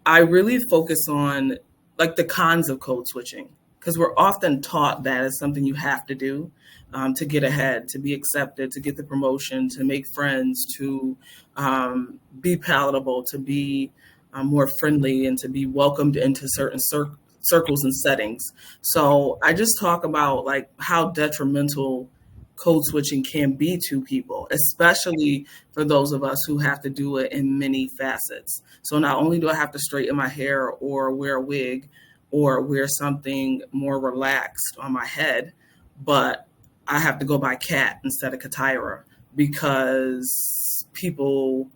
I really focus on like the cons of code switching, because we're often taught that it's something you have to do to get ahead, to be accepted, to get the promotion, to make friends, to be palatable, to be more friendly, and to be welcomed into certain circles and settings. So I just talk about like how detrimental code switching can be to people, especially for those of us who have to do it in many facets. So not only do I have to straighten my hair or wear a wig or wear something more relaxed on my head, but I have to go by Cat instead of CaTyra because people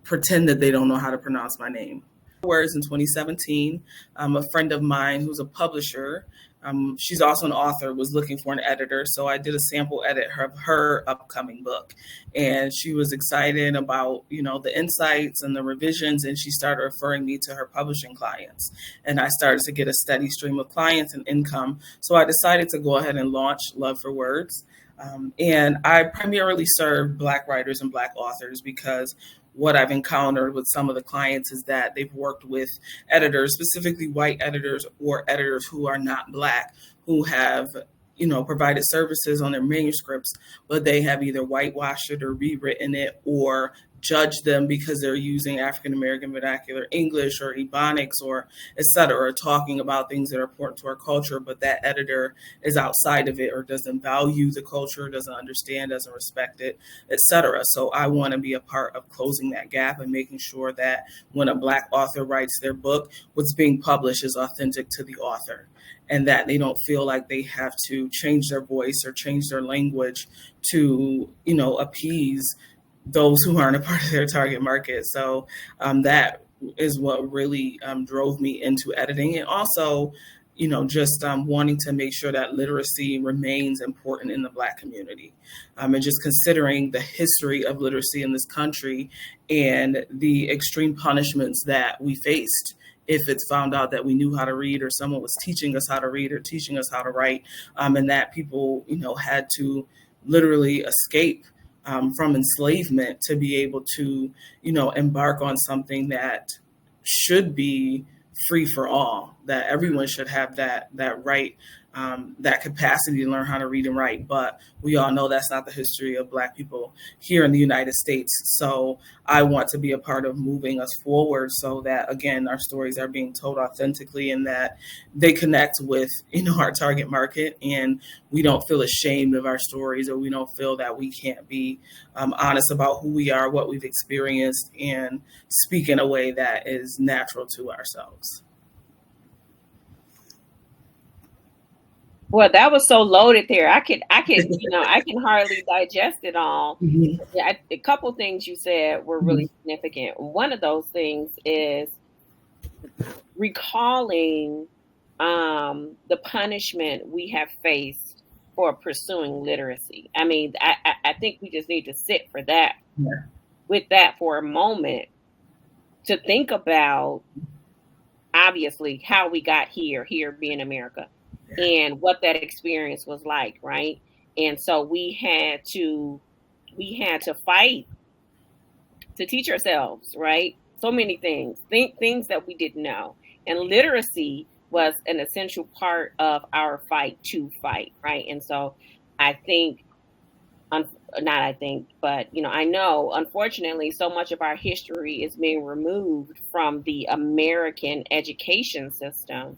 pretend that they don't know how to pronounce my name. Words in 2017, a friend of mine who's a publisher, she's also an author, was looking for an editor. So I did a sample edit of her upcoming book. And she was excited about, the insights and the revisions. And she started referring me to her publishing clients. And I started to get a steady stream of clients and income. So I decided to go ahead and launch Love for Words. And I primarily serve Black writers and Black authors because what I've encountered with some of the clients is that they've worked with editors, specifically white editors or editors who are not Black, who have, provided services on their manuscripts, but they have either whitewashed it or rewritten it or judged them because they're using African American vernacular English or Ebonics or et cetera, talking about things that are important to our culture, but that editor is outside of it or doesn't value the culture, doesn't understand, doesn't respect it, et cetera. So I want to be a part of closing that gap and making sure that when a Black author writes their book, what's being published is authentic to the author, and that they don't feel like they have to change their voice or change their language to, appease those who aren't a part of their target market. So that is what really drove me into editing. And also, just wanting to make sure that literacy remains important in the Black community. And just considering the history of literacy in this country and the extreme punishments that we faced if it's found out that we knew how to read or someone was teaching us how to read or teaching us how to write, and that people, had to literally escape from enslavement to be able to, embark on something that should be free for all, that everyone should have that right, that capacity to learn how to read and write. But we all know that's not the history of Black people here in the United States. So I want to be a part of moving us forward so that, again, our stories are being told authentically and that they connect with, our target market, and we don't feel ashamed of our stories, or we don't feel that we can't be honest about who we are, what we've experienced, and speak in a way that is natural to ourselves. Well, that was so loaded there. I can I can hardly digest it all. Mm-hmm. Yeah, a couple things you said were really significant. One of those things is recalling the punishment we have faced for pursuing literacy. I mean, I think we just need to sit for that, with that for a moment, to think about, obviously, how we got here being America, and what that experience was like, right? And so we had to fight to teach ourselves, right? So many things that we didn't know. And literacy was an essential part of our fight, right? And so I think, I know, unfortunately, so much of our history is being removed from the American education system.